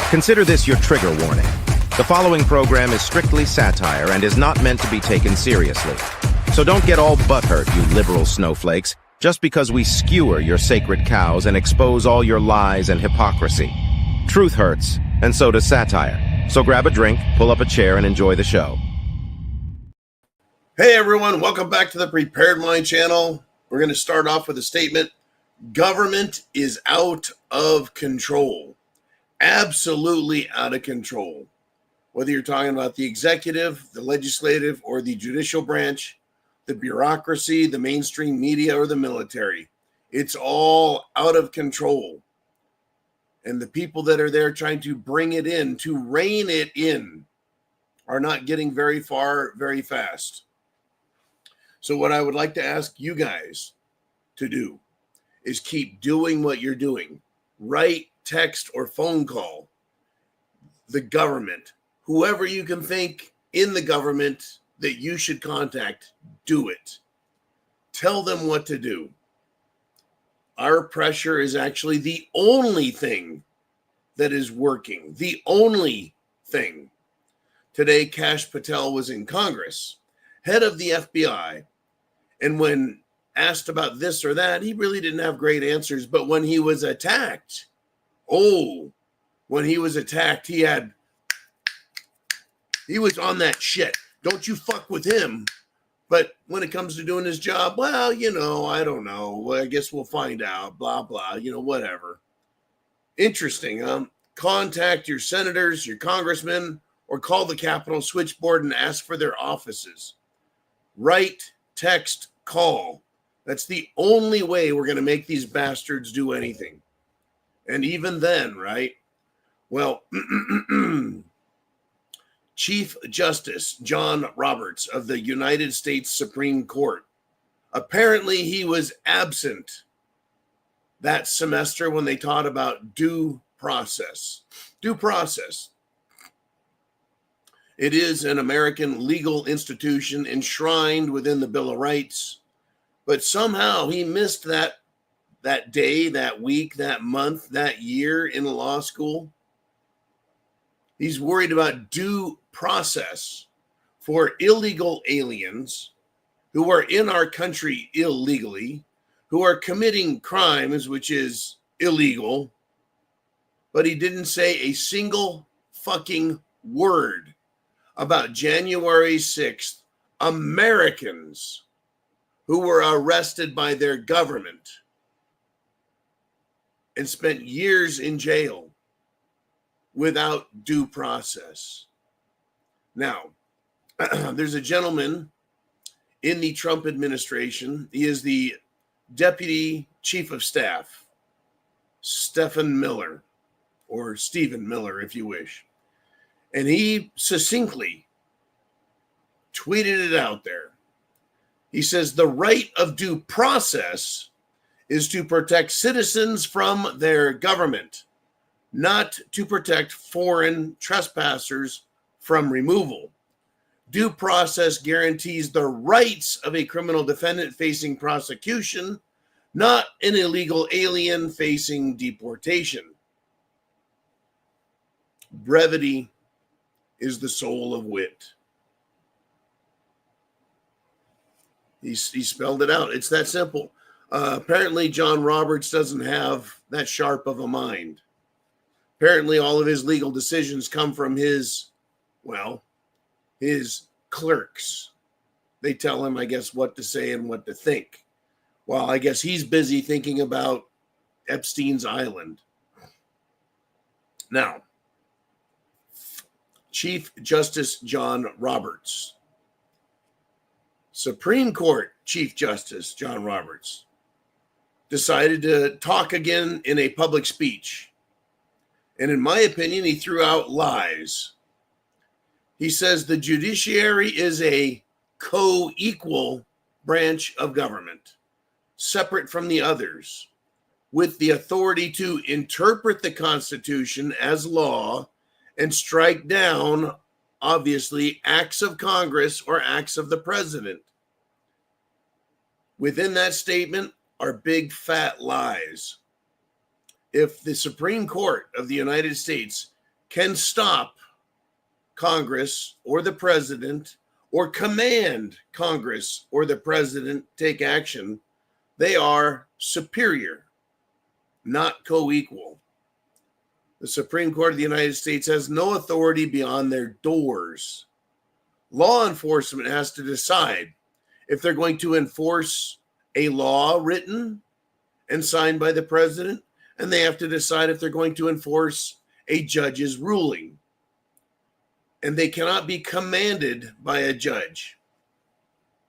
Consider this your trigger warning. The following program is strictly satire and is not meant to be taken seriously. So don't get all butthurt, you liberal snowflakes, just because we skewer your sacred cows and expose all your lies and hypocrisy. Truth hurts, and so does satire. So grab a drink, pull up a chair, and enjoy the show. Hey everyone, welcome back to the Prepared Mind channel. We're going to start off with a statement. Government is out of control. Absolutely out of control. Whether you're talking about the executive, the legislative, or the judicial branch, the bureaucracy, the mainstream media, or the military, it's all out of control. And the people that are there trying to bring it in, to rein it in, are not getting very far, very fast. So what I would like to ask you guys to do is keep doing what you're doing. Write, text, or phone call the government. Whoever you can think in the government that you should contact, do it. Tell them what to do. Our pressure is actually the only thing that is working. The only thing. Today, Kash Patel was in Congress, head of the FBI. And when asked about this or that, he really didn't have great answers. But when he was attacked, he was on that shit. Don't you fuck with him. But when it comes to doing his job, well, I don't know. Well, I guess we'll find out. Blah, blah, whatever. Interesting. Contact your senators, your congressmen, or call the Capitol switchboard and ask for their offices. Write, text, call. That's the only way we're going to make these bastards do anything. And even then, right? Well, Chief Justice John Roberts of the United States Supreme Court. Apparently, he was absent that semester when they taught about due process. Due process. It is an American legal institution enshrined within the Bill of Rights, but somehow he missed that day, that week, that month, that year in law school. He's worried about due process for illegal aliens who are in our country illegally, who are committing crimes, which is illegal, but he didn't say a single fucking word about January 6th, Americans who were arrested by their government and spent years in jail without due process. Now, there's a gentleman in the Trump administration. He is the Deputy Chief of Staff, Stephen Miller, or Stephen Miller, if you wish. And he succinctly tweeted it out there. He says, the right of due process is to protect citizens from their government, not to protect foreign trespassers from removal. Due process guarantees the rights of a criminal defendant facing prosecution, not an illegal alien facing deportation. Brevity is the soul of wit. He spelled it out. It's that simple. Apparently, John Roberts doesn't have that sharp of a mind. Apparently, all of his legal decisions come from his clerks. They tell him, I guess, what to say and what to think. Well, I guess he's busy thinking about Epstein's island. Now, Chief Justice John Roberts, Supreme Court Chief Justice John Roberts, decided to talk again in a public speech. And in my opinion, he threw out lies. He says the judiciary is a co-equal branch of government, separate from the others, with the authority to interpret the Constitution as law and strike down, obviously, acts of Congress or acts of the president. Within that statement are big fat lies. If the Supreme Court of the United States can stop Congress or the president or command Congress or the president take action, they are superior, not co-equal. The Supreme Court of the United States has no authority beyond their doors. Law enforcement has to decide if they're going to enforce a law written and signed by the president, and they have to decide if they're going to enforce a judge's ruling. And they cannot be commanded by a judge.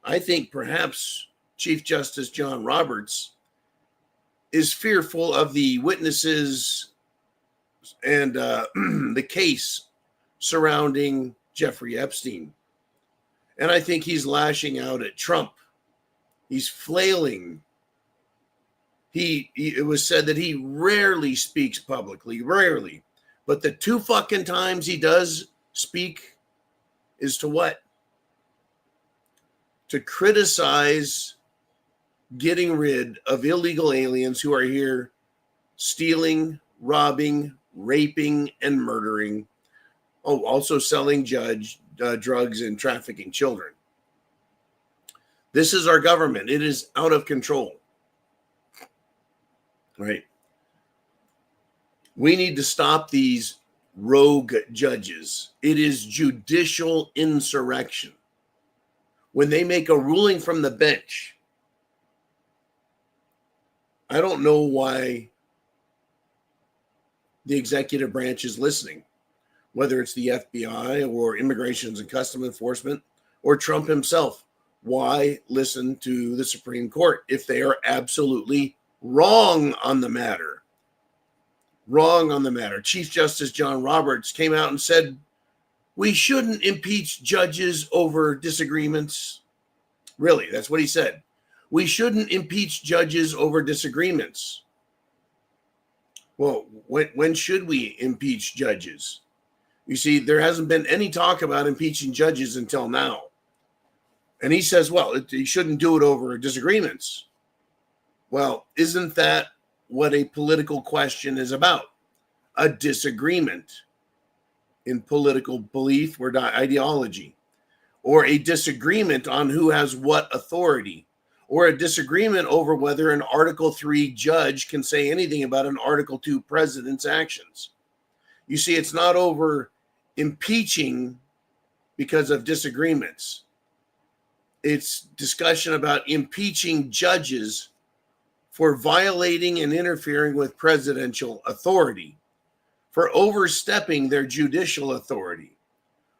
I think perhaps Chief Justice John Roberts is fearful of the witnesses and the case surrounding Jeffrey Epstein. And I think he's lashing out at Trump. He's flailing. It was said that he rarely speaks publicly, rarely. But the two fucking times he does speak is to what? To criticize getting rid of illegal aliens who are here stealing, robbing, raping, and murdering. Oh, also selling drugs and trafficking children. This is our government. It is out of control. Right? We need to stop these rogue judges. It is judicial insurrection. When they make a ruling from the bench, I don't know why the executive branch is listening, whether it's the FBI or Immigration and Customs Enforcement or Trump himself. Why listen to the Supreme Court if they are absolutely wrong on the matter? Wrong on the matter. Chief Justice John Roberts came out and said, we shouldn't impeach judges over disagreements. Really, that's what he said. We shouldn't impeach judges over disagreements. Well, when should we impeach judges? You see, there hasn't been any talk about impeaching judges until now. And he says, well, you shouldn't do it over disagreements. Well, isn't that what a political question is about? A disagreement in political belief or ideology, or a disagreement on who has what authority, or a disagreement over whether an Article 3 judge can say anything about an Article 2 president's actions. You see, it's not over impeaching because of disagreements. It's discussion about impeaching judges for violating and interfering with presidential authority, for overstepping their judicial authority,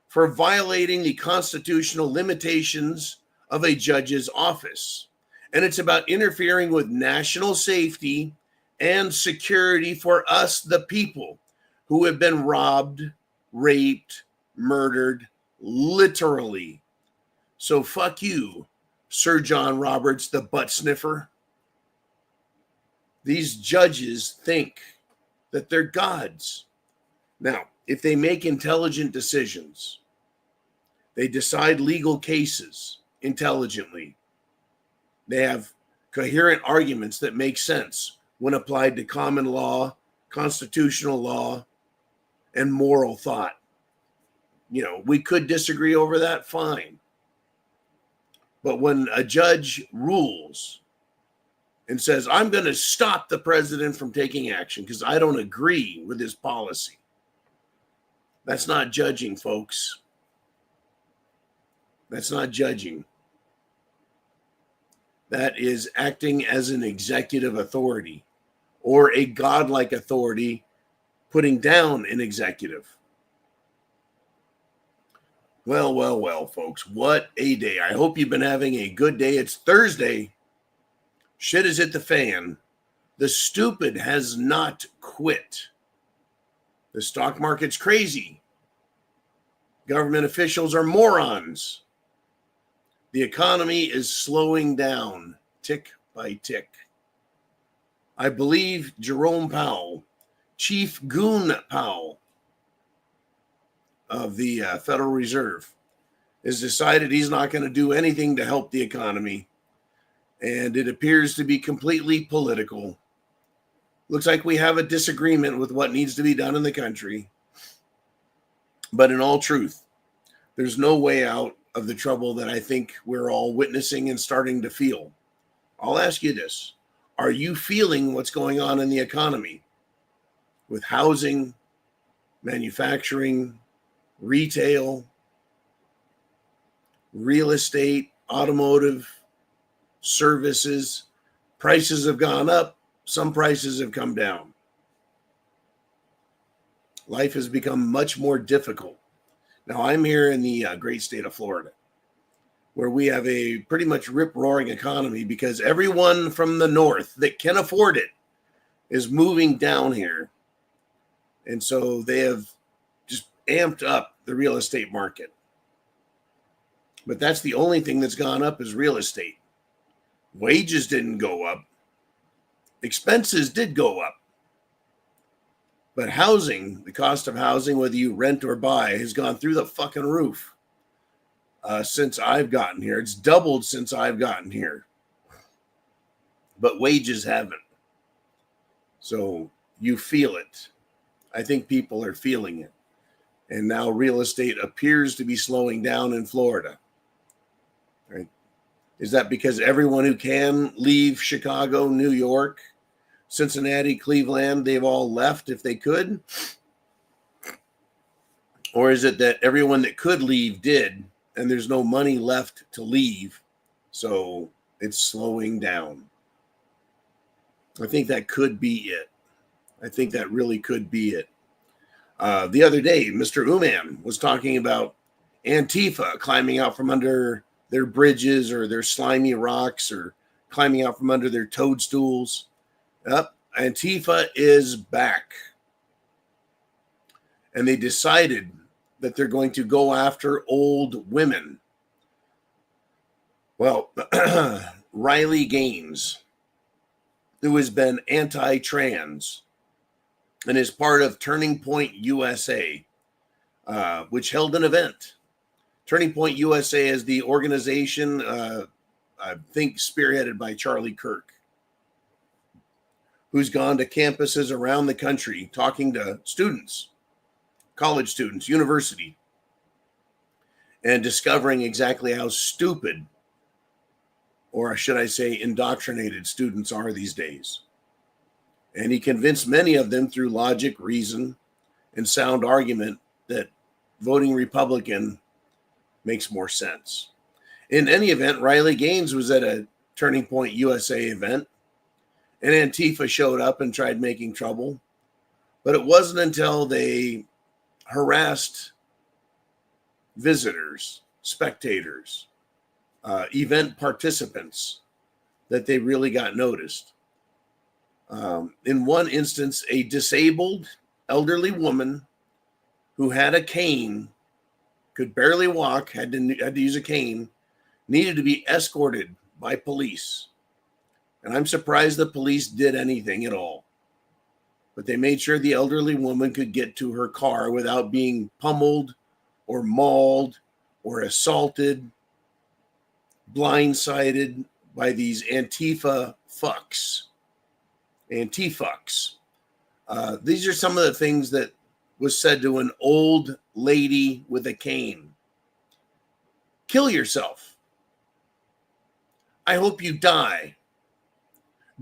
for violating the constitutional limitations of a judge's office. And it's about interfering with national safety and security for us, the people, who have been robbed, raped, murdered, literally. So fuck you, Sir John Roberts, the butt sniffer. These judges think that they're gods. Now, if they make intelligent decisions, they decide legal cases intelligently, they have coherent arguments that make sense when applied to common law, constitutional law, and moral thought. You know, we could disagree over that, fine. But when a judge rules and says, I'm going to stop the president from taking action because I don't agree with his policy, that's not judging, folks. That's not judging. That is acting as an executive authority or a godlike authority putting down an executive. Well, folks, what a day. I hope you've been having a good day. It's Thursday. Shit is hit the fan. The stupid has not quit. The stock market's crazy. Government officials are morons. The economy is slowing down tick by tick. I believe Jerome Powell, Chief Goon Powell of the Federal Reserve, has decided he's not going to do anything to help the economy. And it appears to be completely political. Looks like we have a disagreement with what needs to be done in the country. But in all truth, there's no way out of the trouble that I think we're all witnessing and starting to feel. I'll ask you this. Are you feeling what's going on in the economy with housing, manufacturing, retail, real estate, automotive, services? Prices have gone up. Some prices have come down. Life has become much more difficult. Now, I'm here in the great state of Florida, where we have a pretty much rip-roaring economy because everyone from the north that can afford it is moving down here. And so they have just amped up the real estate market. But that's the only thing that's gone up is real estate. Wages didn't go up. Expenses did go up. But housing, the cost of housing, whether you rent or buy, has gone through the fucking roof since I've gotten here. It's doubled since I've gotten here. But wages haven't. So you feel it. I think people are feeling it. And now real estate appears to be slowing down in Florida. Right? Is that because everyone who can leave Chicago, New York, Cincinnati, Cleveland, they've all left if they could? Or is it that everyone that could leave did, and there's no money left to leave, so it's slowing down? I think that could be it. I think that really could be it. The other day, Mr. Uman was talking about Antifa climbing out from under their bridges or their slimy rocks or climbing out from under their toadstools. Antifa is back. And they decided that they're going to go after old women. Well, Riley Gaines, who has been anti-trans and is part of Turning Point USA, which held an event. Turning Point USA is the organization, I think, spearheaded by Charlie Kirk, who's gone to campuses around the country talking to students, college students, university, and discovering exactly how stupid, or should I say indoctrinated, students are these days. And he convinced many of them through logic, reason, and sound argument that voting Republican makes more sense. In any event, Riley Gaines was at a Turning Point USA event, and Antifa showed up and tried making trouble. But it wasn't until they harassed visitors, spectators, event participants that they really got noticed. In one instance, a disabled elderly woman who had a cane, could barely walk, had to use a cane, needed to be escorted by police. And I'm surprised the police did anything at all. But they made sure the elderly woman could get to her car without being pummeled or mauled or assaulted, blindsided by these Antifa fucks. Antifucks. These are some of the things that was said to an old lady with a cane. Kill yourself. I hope you die.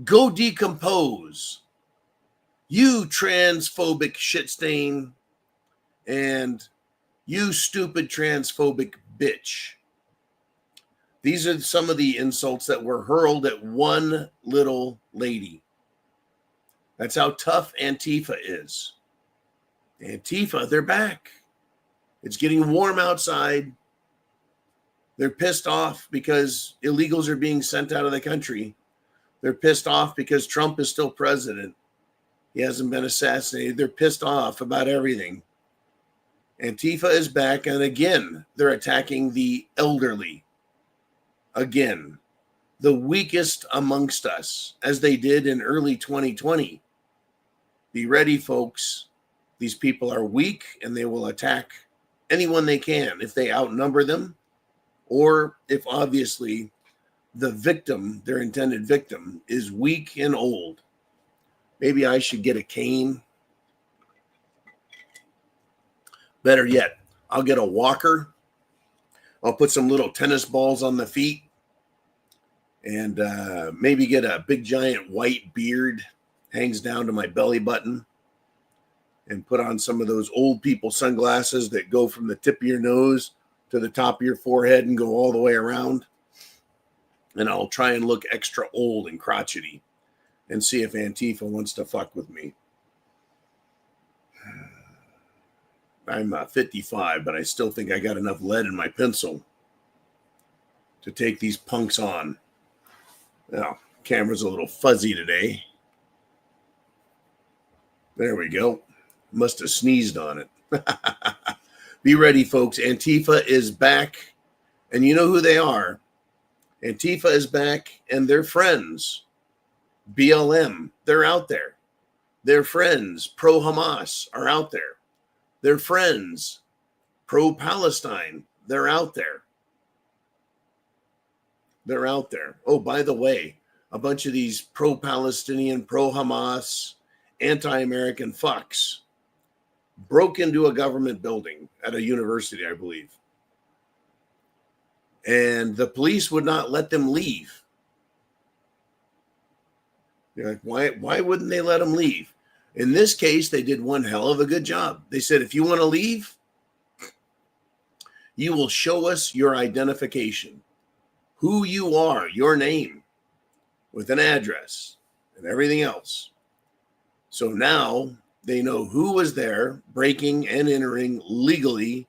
Go decompose. You transphobic shit stain, and you stupid transphobic bitch. These are some of the insults that were hurled at one little lady. That's how tough Antifa is. Antifa, they're back. It's getting warm outside. They're pissed off because illegals are being sent out of the country. They're pissed off because Trump is still president. He hasn't been assassinated. They're pissed off about everything. Antifa is back, and again, they're attacking the elderly. Again, the weakest amongst us, as they did in early 2020. Be ready, folks. These people are weak, and they will attack anyone they can if they outnumber them, or if obviously the victim, their intended victim, is weak and old. Maybe I should get a cane. Better yet, I'll get a walker. I'll put some little tennis balls on the feet and maybe get a big giant white beard, hangs down to my belly button, and put on some of those old people sunglasses that go from the tip of your nose to the top of your forehead and go all the way around. And I'll try and look extra old and crotchety and see if Antifa wants to fuck with me. I'm 55, but I still think I got enough lead in my pencil to take these punks on. Now, camera's a little fuzzy today. There we go. Must have sneezed on it. Be ready, folks. Antifa is back. And you know who they are. Antifa is back, and their friends, BLM, they're out there. Their friends, pro-Hamas, are out there. Their friends, pro-Palestine, they're out there. They're out there. Oh, by the way, a bunch of these pro-Palestinian, pro-Hamas, anti-American fucks broke into a government building at a university, I believe. And the police would not let them leave. You're like, why wouldn't they let them leave? In this case, they did one hell of a good job. They said, if you want to leave, you will show us your identification, who you are, your name, with an address and everything else. So now they know who was there breaking and entering legally,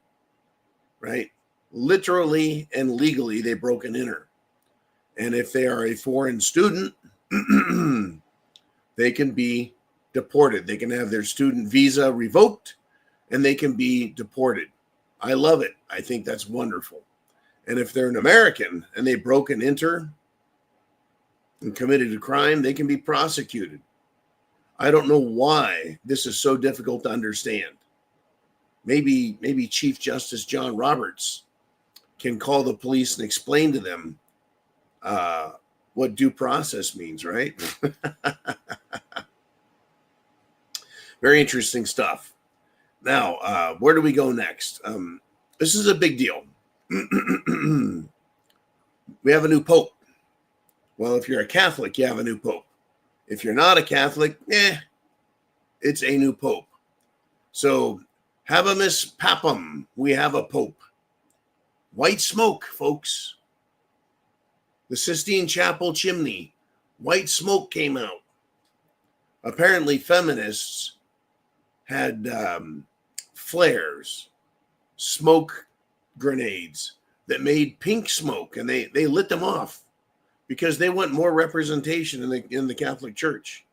right? Literally and legally, they broke and enter. And if they are a foreign student, they can be deported. They can have their student visa revoked and they can be deported. I love it. I think that's wonderful. And if they're an American and they broke and enter and committed a crime, they can be prosecuted. I don't know why this is so difficult to understand. Maybe Chief Justice John Roberts can call the police and explain to them what due process means, right? Very interesting stuff. Now, where do we go next? This is a big deal. We have a new pope. Well, if you're a Catholic, you have a new pope. If you're not a Catholic, it's a new pope. So, Habemus Papam, we have a pope. White smoke, folks. The Sistine Chapel chimney, white smoke came out. Apparently, feminists had flares, smoke grenades that made pink smoke, and they lit them off because they want more representation in the Catholic Church.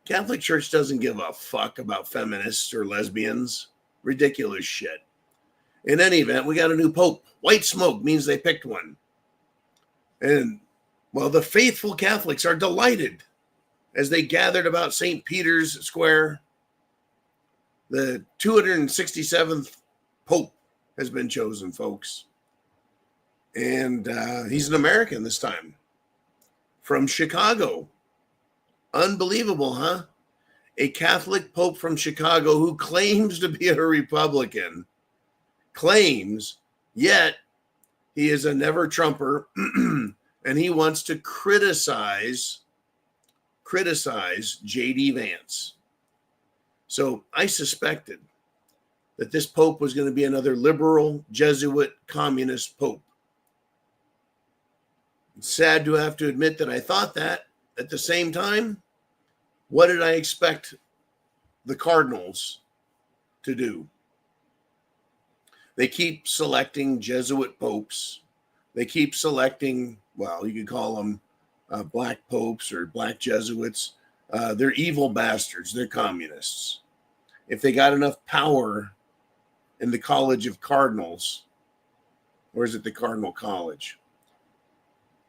Catholic Church doesn't give a fuck about feminists or lesbians. Ridiculous shit. In any event, we got a new pope. White smoke means they picked one. And, well, the faithful Catholics are delighted as they gathered about St. Peter's Square. The 267th Pope has been chosen, folks. And he's an American this time. From Chicago. Unbelievable, huh? A Catholic Pope from Chicago who claims to be a Republican. Claims, yet he is a never-Trumper, and he wants to criticize J.D. Vance. So I suspected that this pope was going to be another liberal, Jesuit, communist pope. It's sad to have to admit that I thought that. At the same time, what did I expect the Cardinals to do? They keep selecting Jesuit popes. They keep selecting, well, you could call them black popes or black Jesuits. They're evil bastards. They're communists. If they got enough power in the College of Cardinals, or is it the Cardinal College,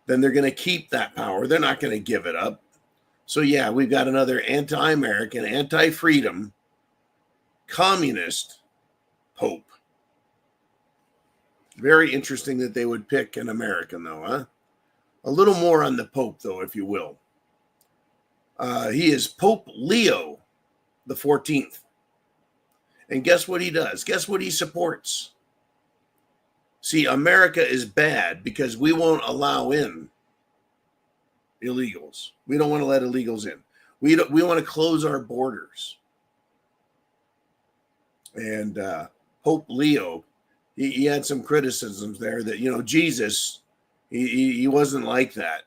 then they're going to keep that power. They're not going to give it up. So, yeah, we've got another anti-American, anti-freedom, communist pope. Very interesting that they would pick an American, though, huh? A little more on the Pope, though, if you will. He is Pope Leo the 14th. And guess what he does? Guess what he supports? See, America is bad because we won't allow in illegals. We don't want to let illegals in. We want to close our borders. And Pope Leo, he had some criticisms there that, Jesus, he wasn't like that.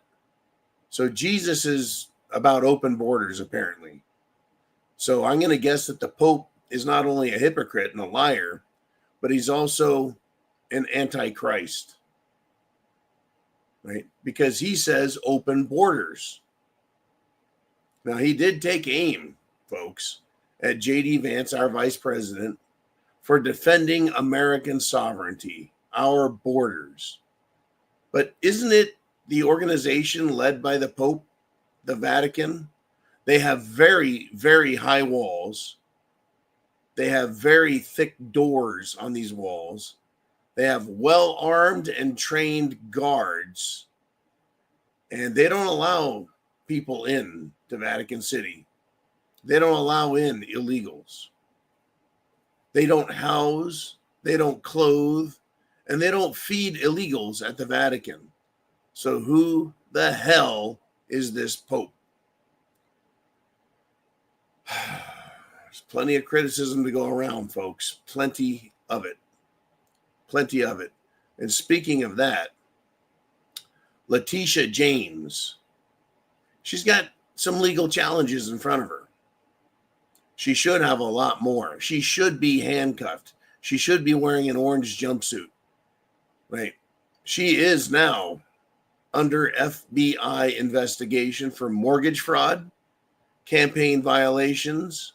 So Jesus is about open borders, apparently. So I'm going to guess that the Pope is not only a hypocrite and a liar, but he's also an antichrist, right? Because he says open borders. Now, he did take aim, folks, at J.D. Vance, our vice president, for defending American sovereignty, our borders. But isn't it the organization led by the Pope, the Vatican? They have very, very high walls. They have very thick doors on these walls. They have well-armed and trained guards. And they don't allow people in to Vatican City. They don't allow in illegals. They don't house, they don't clothe, and they don't feed illegals at the Vatican. So who the hell is this Pope? There's plenty of criticism to go around, folks. Plenty of it. Plenty of it. And speaking of that, Letitia James, she's got some legal challenges in front of her. She should have a lot more. She should be handcuffed. She should be wearing an orange jumpsuit. Right? She is now under FBI investigation for mortgage fraud, campaign violations,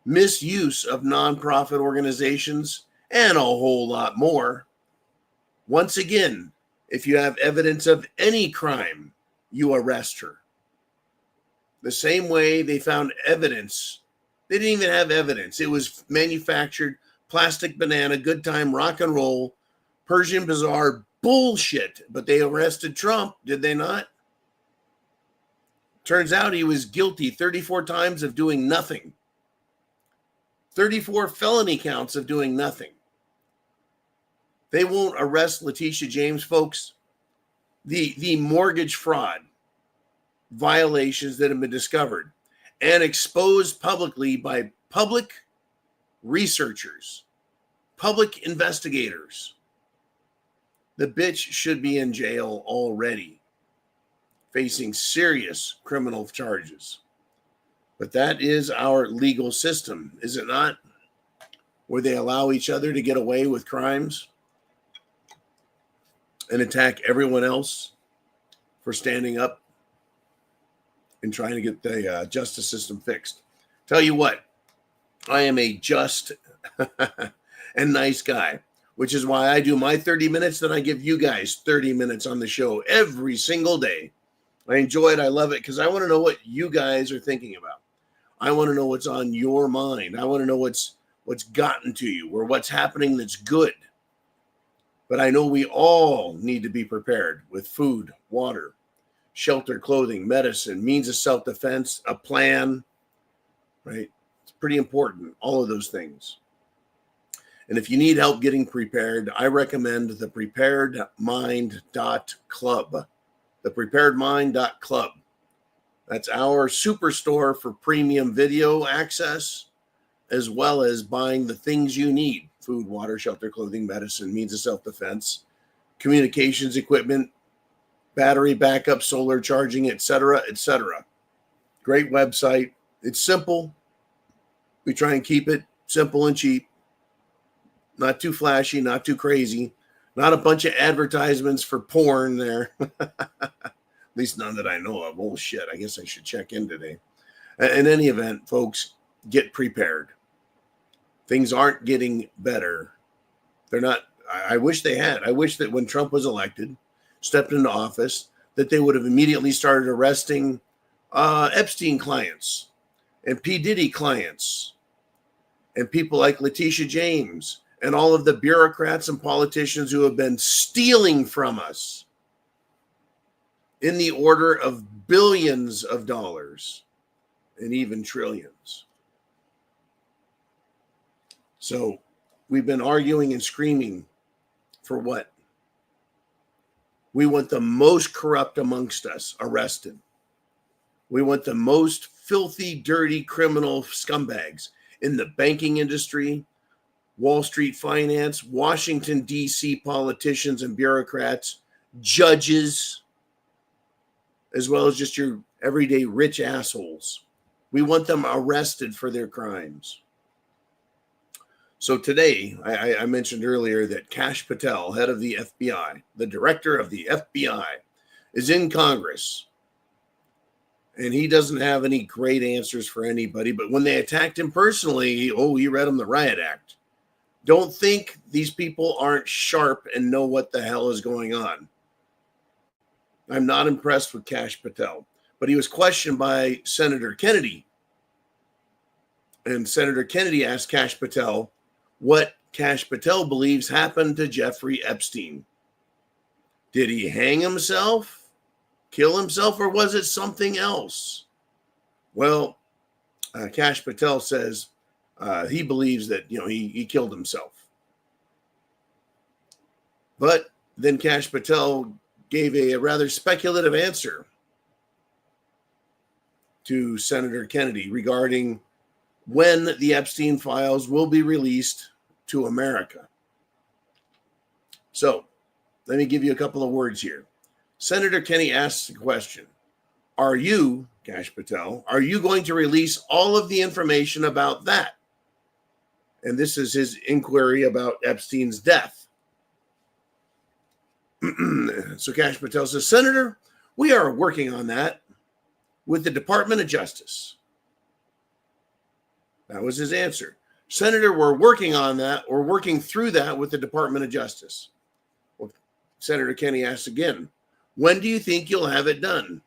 misuse of nonprofit organizations, and a whole lot more. Once again, if you have evidence of any crime, you arrest her. The same way they found evidence. They didn't even have evidence. It was manufactured plastic banana, good time, rock and roll, Persian Bazaar bullshit. But they arrested Trump, did they not? Turns out he was guilty 34 times of doing nothing. 34 felony counts of doing nothing. They won't arrest Letitia James, folks. The mortgage fraud violations that have been discovered and exposed publicly by public researchers, public investigators. The bitch should be in jail already, facing serious criminal charges. But that is our legal system, is it not? Where they allow each other to get away with crimes and attack everyone else for standing up and trying to get the justice system fixed. Tell you what, I am a just and nice guy, which is why I do my 30 minutes, then I give you guys 30 minutes on the show every single day. I enjoy it. I love it because I want to know what you guys are thinking about. I want to know what's on your mind. I want to know what's gotten to you or what's happening that's good. But I know we all need to be prepared with food, water, shelter, clothing, medicine, means of self-defense, a plan, right? It's pretty important, all of those things. And if you need help getting prepared, I recommend the preparedmind.club. The preparedmind.club. That's our superstore for premium video access, as well as buying the things you need: food, water, shelter, clothing, medicine, means of self-defense, communications equipment, battery backup, solar charging, etc., etc. Great website. It's simple. We try and keep it simple and cheap. Not too flashy, not too crazy. Not a bunch of advertisements for porn there. At least none that I know of. Oh, shit. I guess I should check in today. In any event, folks, get prepared. Things aren't getting better. They're not. I wish they had. I wish that when Trump was elected, stepped into office, that they would have immediately started arresting Epstein clients and P. Diddy clients and people like Letitia James and all of the bureaucrats and politicians who have been stealing from us in the order of billions of dollars and even trillions. So we've been arguing and screaming for what? We want the most corrupt amongst us arrested. We want the most filthy, dirty, criminal scumbags in the banking industry, Wall Street finance, Washington, D.C. politicians and bureaucrats, judges, as well as just your everyday rich assholes. We want them arrested for their crimes. So today, I mentioned earlier that Kash Patel, head of the FBI, the director of the FBI, is in Congress. And he doesn't have any great answers for anybody. But when they attacked him personally, he read them the Riot Act. Don't think these people aren't sharp and know what the hell is going on. I'm not impressed with Kash Patel. But he was questioned by Senator Kennedy. And Senator Kennedy asked Kash Patel what Kash Patel believes happened to Jeffrey Epstein. Did he hang himself, kill himself, or was it something else? Well, Kash Patel says he believes that he killed himself. But then Kash Patel gave a rather speculative answer to Senator Kennedy regarding when the Epstein files will be released to America. So let me give you a couple of words here. Senator Kennedy asks the question, are you, Kash Patel, are you going to release all of the information about that? And this is his inquiry about Epstein's death. So Kash Patel says, Senator, we are working on that with the Department of Justice. That was his answer. Senator, we're working on that. We're working through that with the Department of Justice. Well, Senator Kennedy asked again, when do you think you'll have it done?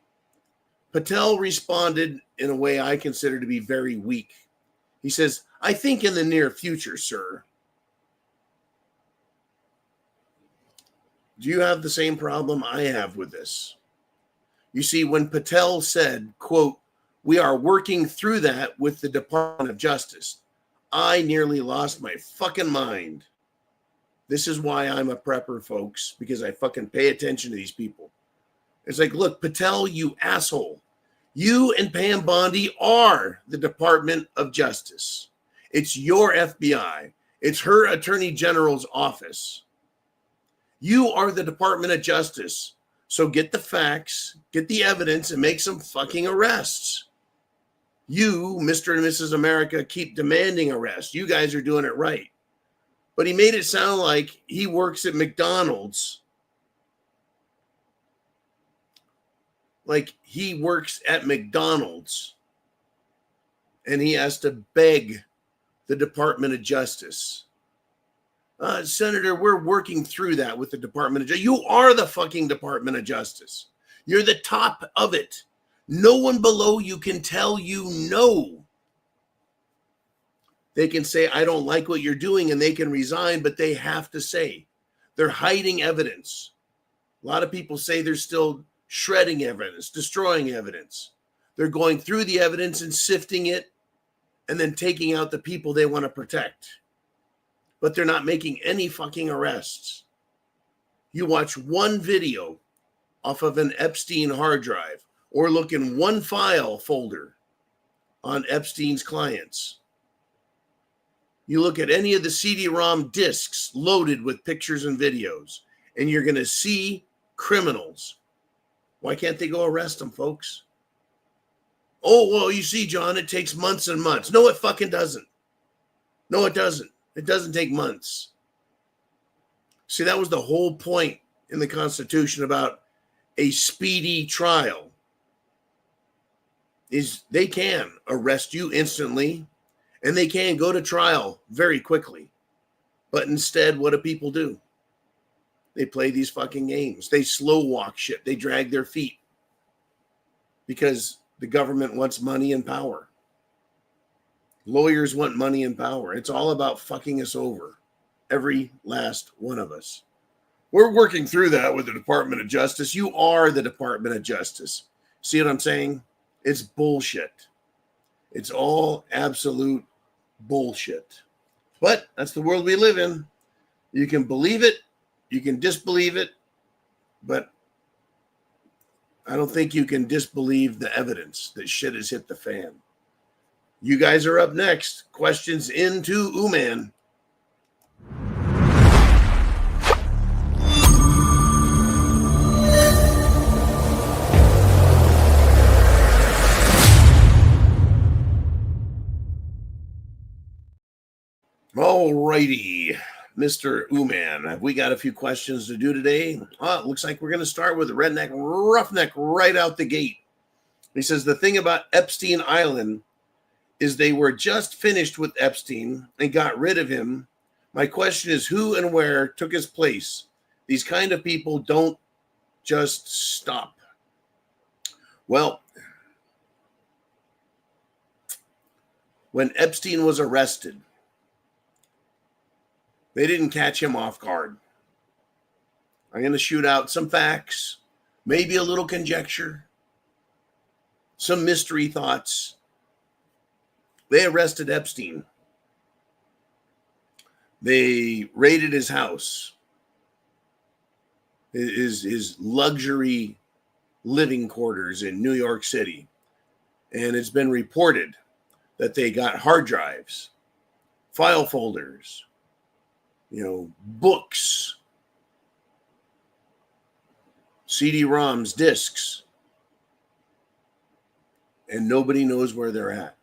Patel responded in a way I consider to be very weak. He says, I think in the near future, sir. Do you have the same problem I have with this? You see, when Patel said, quote, we are working through that with the Department of Justice, I nearly lost my fucking mind. This is why I'm a prepper, folks, because I fucking pay attention to these people. It's like, look, Patel, you asshole. You and Pam Bondi are the Department of Justice. It's your FBI. It's her Attorney General's office. You are the Department of Justice. So get the facts, get the evidence, and make some fucking arrests. You, Mr. and Mrs. America, keep demanding arrests. You guys are doing it right. But he made it sound like he works at McDonald's. Like he works at McDonald's. And he has to beg the Department of Justice. Senator, we're working through that with the Department of Justice. You are the fucking Department of Justice. You're the top of it. No one below you can tell you no. They can say, I don't like what you're doing, and they can resign, but they have to say. They're hiding evidence. A lot of people say they're still shredding evidence, destroying evidence. They're going through the evidence and sifting it and then taking out the people they want to protect. But they're not making any fucking arrests. You watch one video off of an Epstein hard drive or look in one file folder on Epstein's clients. You look at any of the CD-ROM discs loaded with pictures and videos, and you're going to see criminals. Why can't they go arrest them, folks? Oh, well, you see, John, it takes months and months. No, it fucking doesn't. No, it doesn't. It doesn't take months. See, that was the whole point in the Constitution about a speedy trial. Is they can arrest you instantly, and they can go to trial very quickly. But instead, what do people do? They play these fucking games. They slow walk shit. They drag their feet because the government wants money and power. Lawyers want money and power. It's all about fucking us over. Every last one of us. We're working through that with the Department of Justice. You are the Department of Justice. See what I'm saying? It's bullshit. It's all absolute bullshit. But that's the world we live in. You can believe it, you can disbelieve it, but I don't think you can disbelieve the evidence that shit has hit the fan. You guys are up next. Questions into Uman. All righty, Mr. Uman. We got a few questions to do today. It looks like we're going to start with Redneck Roughneck right out the gate. He says the thing about Epstein Island is they were just finished with Epstein and got rid of him. My question is who and where took his place? These kind of people don't just stop. Well, when Epstein was arrested, they didn't catch him off guard. I'm going to shoot out some facts, maybe a little conjecture, some mystery thoughts. They arrested Epstein. They raided his house, his luxury living quarters in New York City. And it's been reported that they got hard drives, file folders, books, CD-ROMs, discs, and nobody knows where they're at.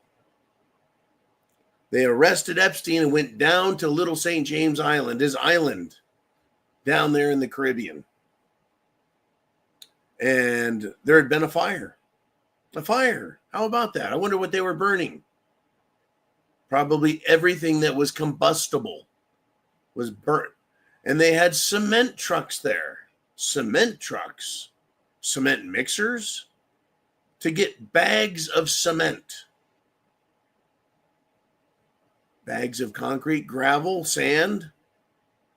They arrested Epstein and went down to Little St. James Island, his island down there in the Caribbean. And there had been a fire. A fire. How about that? I wonder what they were burning. Probably everything that was combustible was burnt. And they had cement trucks there. Cement trucks. Cement mixers to get bags of cement. Bags of concrete, gravel, sand.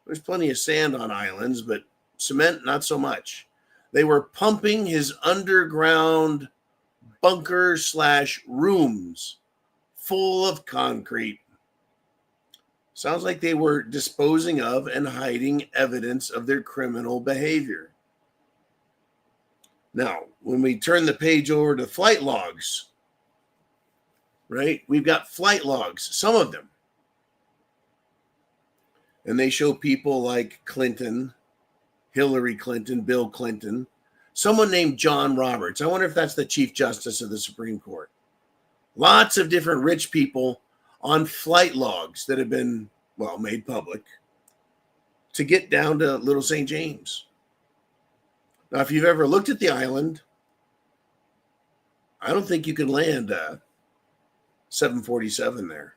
There's plenty of sand on islands, but cement, not so much. They were pumping his underground bunker/rooms full of concrete. Sounds like they were disposing of and hiding evidence of their criminal behavior. Now, when we turn the page over to flight logs, right? We've got flight logs, some of them. And they show people like Clinton, Hillary Clinton, Bill Clinton, someone named John Roberts. I wonder if that's the Chief Justice of the Supreme Court. Lots of different rich people on flight logs that have been, made public to get down to Little St. James. Now, if you've ever looked at the island, I don't think you can land a 747 there.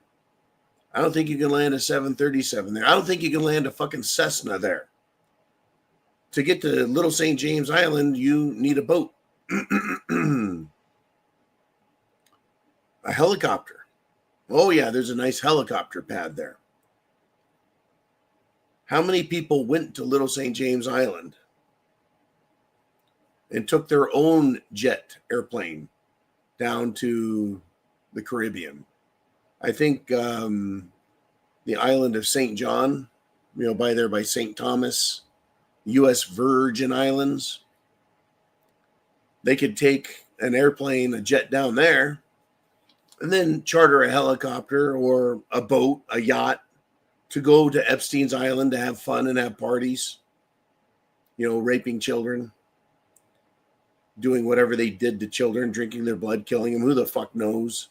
I don't think you can land a 737 there. I don't think you can land a fucking Cessna there. To get to Little St. James Island, you need a boat. A helicopter. Oh, yeah, there's a nice helicopter pad there. How many people went to Little St. James Island and took their own jet airplane down to the Caribbean? I think the island of St. John, by St. Thomas, U.S. Virgin Islands, they could take an airplane, a jet down there, and then charter a helicopter or a boat, a yacht, to go to Epstein's Island to have fun and have parties, raping children, doing whatever they did to children, drinking their blood, killing them. Who the fuck knows?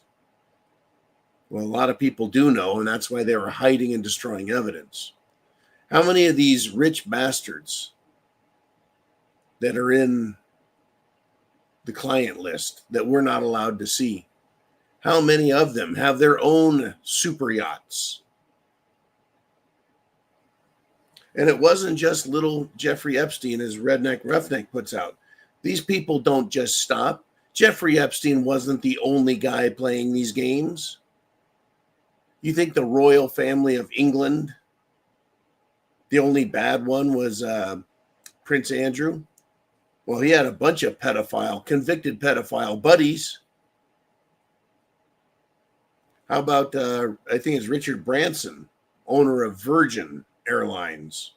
Well, a lot of people do know, and that's why they were hiding and destroying evidence. How many of these rich bastards that are in the client list that we're not allowed to see, how many of them have their own super yachts? And it wasn't just little Jeffrey Epstein, as Redneck Roughneck puts out. These people don't just stop. Jeffrey Epstein wasn't the only guy playing these games. You think the royal family of England, the only bad one was Prince Andrew? Well, he had a bunch of convicted pedophile buddies. How about, I think it's Richard Branson, owner of Virgin Airlines,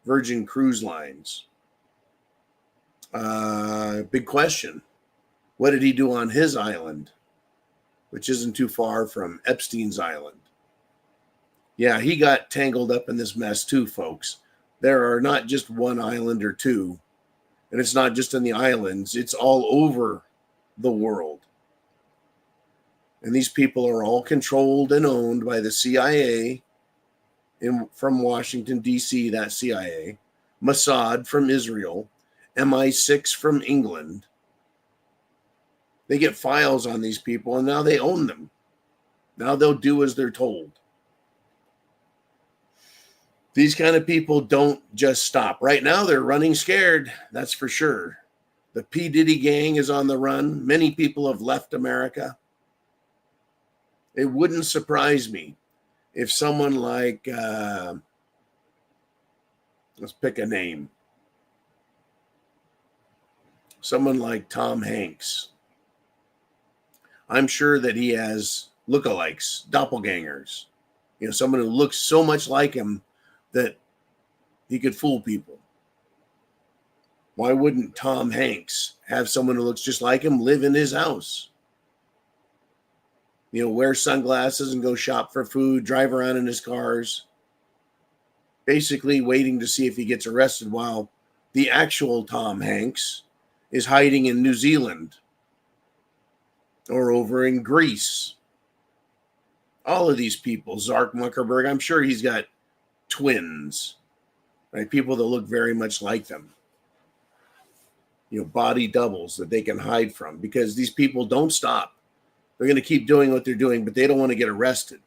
Virgin Cruise Lines. Big question. What did he do on his island, which isn't too far from Epstein's island? Yeah, he got tangled up in this mess too, folks. There are not just one island or two, and it's not just in the islands. It's all over the world. And these people are all controlled and owned by the CIA from Washington, D.C., that CIA, Mossad from Israel, MI6 from England. They get files on these people, and now they own them. Now they'll do as they're told. These kind of people don't just stop. Right now, they're running scared. That's for sure. The P. Diddy gang is on the run. Many people have left America. It wouldn't surprise me if someone like, let's pick a name. Someone like Tom Hanks. I'm sure that he has lookalikes, doppelgangers. You know, someone who looks so much like him that he could fool people. Why wouldn't Tom Hanks have someone who looks just like him live in his house? You know, wear sunglasses and go shop for food, drive around in his cars, basically waiting to see if he gets arrested while the actual Tom Hanks is hiding in New Zealand or over in Greece. All of these people, Zark Muckerberg, I'm sure he's got twins, right? People that look very much like them. You know, body doubles that they can hide from, because these people don't stop. They're going to keep doing what they're doing, but they don't want to get arrested.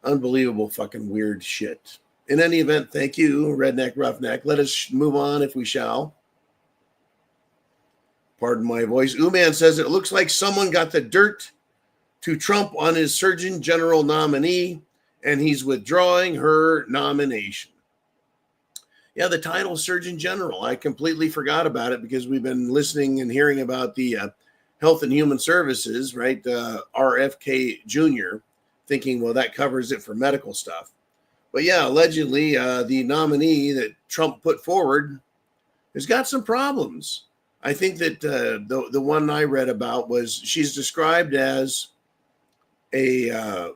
Unbelievable fucking weird shit. In any event, thank you, Redneck Roughneck. Let us move on if we shall. Pardon my voice. Uman says it looks like someone got the dirt to Trump on his Surgeon General nominee, and he's withdrawing her nomination. Yeah, the title Surgeon General. I completely forgot about it because we've been listening and hearing about the Health and Human Services, right? RFK Jr., thinking, well, that covers it for medical stuff. But yeah, allegedly, the nominee that Trump put forward has got some problems. I think that the one I read about was she's described as a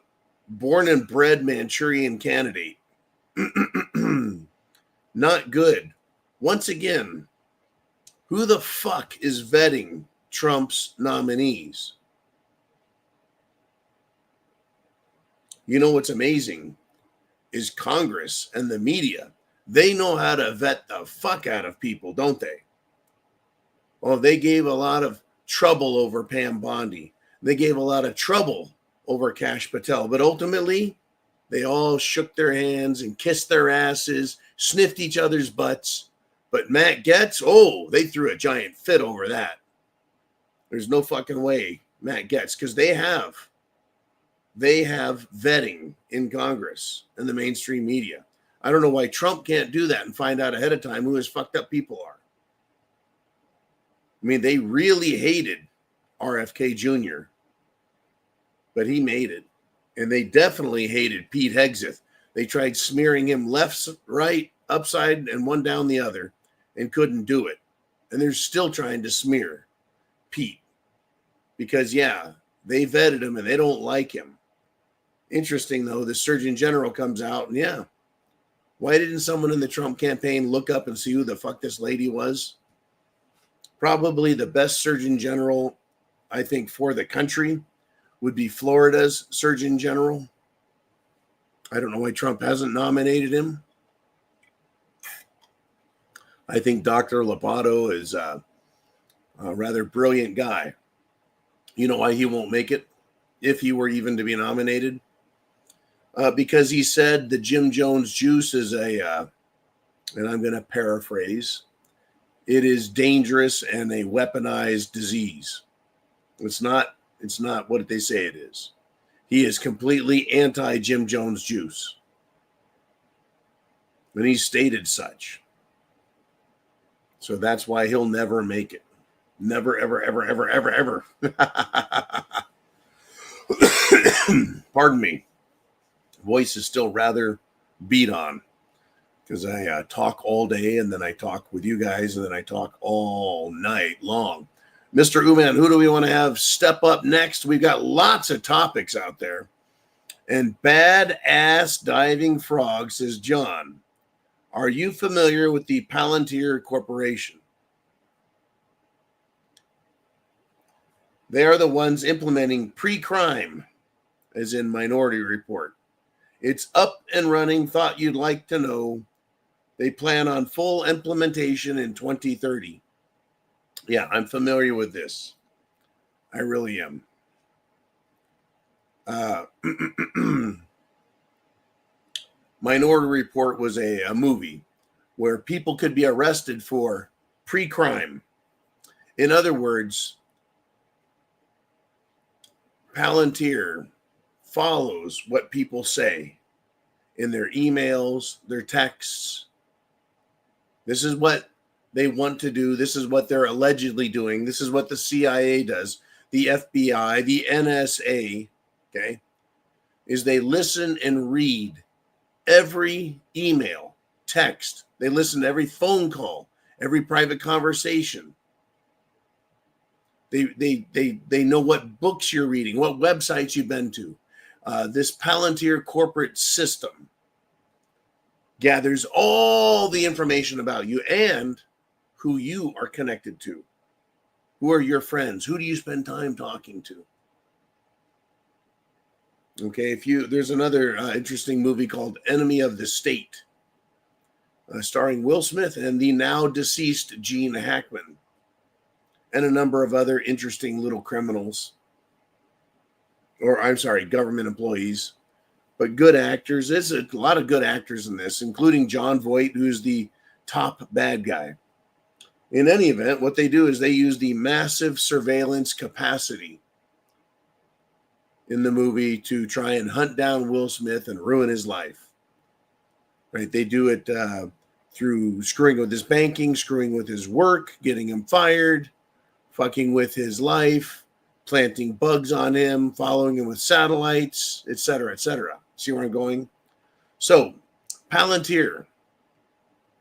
born and bred Manchurian candidate. Not good. Once again, who the fuck is vetting Trump's nominees? You know what's amazing is Congress and the media. They know how to vet the fuck out of people, don't they? Well, they gave a lot of trouble over Pam Bondi. They gave a lot of trouble over Kash Patel. But ultimately, they all shook their hands and kissed their asses, sniffed each other's butts. But Matt Gaetz, oh, they threw a giant fit over that. There's no fucking way Matt Gaetz, because they have vetting in Congress and the mainstream media. I don't know why Trump can't do that and find out ahead of time who his fucked up people are. I mean, they really hated RFK Jr., but he made it. And they definitely hated Pete Hegseth. They tried smearing him left, right, upside, and one down the other and couldn't do it. And they're still trying to smear Pete because, yeah, they vetted him and they don't like him. Interesting, though, the Surgeon General comes out and, yeah, why didn't someone in the Trump campaign look up and see who the fuck this lady was? Probably the best Surgeon General, I think, for the country would be Florida's Surgeon General. I don't know why Trump hasn't nominated him. I think Dr. Lopato is a rather brilliant guy. You know why he won't make it, if he were even to be nominated? Because he said the Jim Jones juice is and I'm going to paraphrase, it is dangerous and a weaponized disease. It's not what they say it is. He is completely anti-Jim Jones juice. And he stated such. So that's why he'll never make it. Never, ever, ever, ever, ever, ever. Pardon me. Voice is still rather beat on because I talk all day and then I talk with you guys and then I talk all night long. Mr. Uman, who do we want to have step up next? We've got lots of topics out there. And Badass Diving Frog says, John, are you familiar with the Palantir Corporation? They are the ones implementing pre-crime, as in Minority Report. It's up and running, thought you'd like to know. They plan on full implementation in 2030. Yeah, I'm familiar with this. I really am. Minority Report was a movie where people could be arrested for pre-crime. In other words, Palantir follows what people say in their emails, their texts. This is what they want to do. This is what they're allegedly doing. This is what the CIA does, the FBI, the NSA, okay, is they listen and read every email, text. They listen to every phone call, every private conversation. They know what books you're reading, what websites you've been to. This Palantir corporate system gathers all the information about you and who you are connected to. Who are your friends? Who do you spend time talking to? Okay, there's another interesting movie called Enemy of the State, starring Will Smith and the now deceased Gene Hackman, and a number of other interesting little criminals. Or, I'm sorry, government employees, but good actors. There's a lot of good actors in this, including John Voight, who's the top bad guy. In any event, what they do is they use the massive surveillance capacity in the movie to try and hunt down Will Smith and ruin his life. Right? They do it through screwing with his banking, screwing with his work, getting him fired, fucking with his life, planting bugs on him, following him with satellites, etc., etc. See where I'm going? So, Palantir,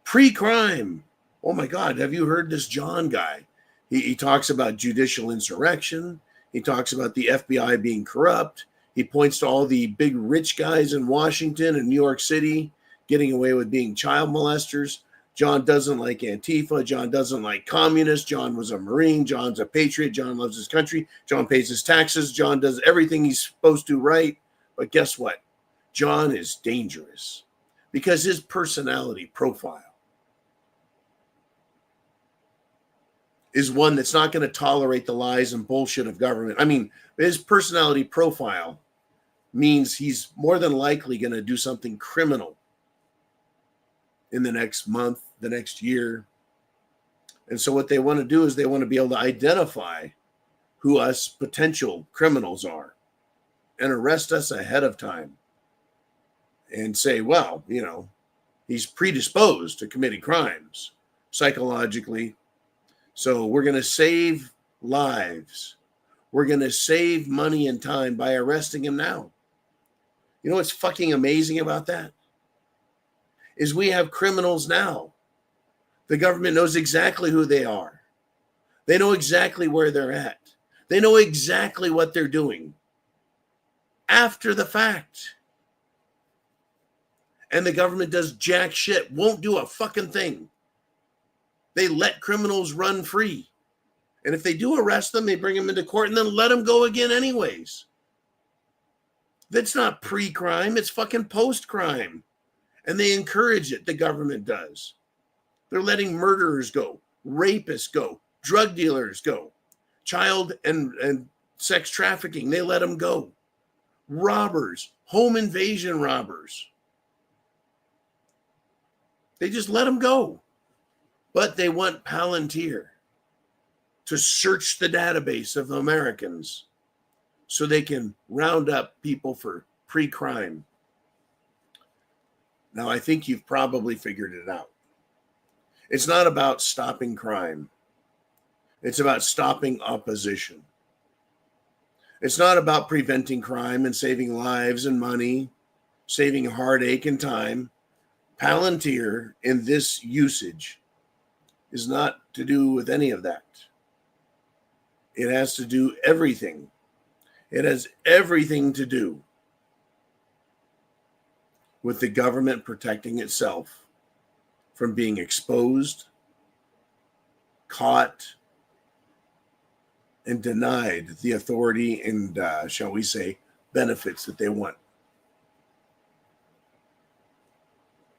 pre-crime. Oh my God, have you heard this John guy? He talks about judicial insurrection. He talks about the FBI being corrupt. He points to all the big rich guys in Washington and New York City getting away with being child molesters. John doesn't like Antifa. John doesn't like communists. John was a Marine. John's a patriot. John loves his country. John pays his taxes. John does everything he's supposed to right. But guess what? John is dangerous because his personality profile is one that's not going to tolerate the lies and bullshit of government. I mean, his personality profile means he's more than likely going to do something criminal in the next month, the next year. And so what they want to do is they want to be able to identify who us potential criminals are and arrest us ahead of time and say, well, you know, he's predisposed to committing crimes psychologically. So we're going to save lives. We're going to save money and time by arresting him now. You know what's fucking amazing about that? Is we have criminals now. The government knows exactly who they are. They know exactly where they're at. They know exactly what they're doing after the fact. And the government does jack shit, won't do a fucking thing. They let criminals run free. And if they do arrest them, they bring them into court and then let them go again anyways. That's not pre-crime, it's fucking post-crime. And they encourage it, the government does. They're letting murderers go, rapists go, drug dealers go, child and sex trafficking, they let them go. Robbers, home invasion robbers. They just let them go. But they want Palantir to search the database of Americans so they can round up people for pre-crime. Now, I think you've probably figured it out. It's not about stopping crime. It's about stopping opposition. It's not about preventing crime and saving lives and money. saving heartache and time. Palantir in this usage is not to do with any of that. It has to do everything. It has everything to do with the government protecting itself from being exposed, caught, and denied the authority and, shall we say, benefits that they want.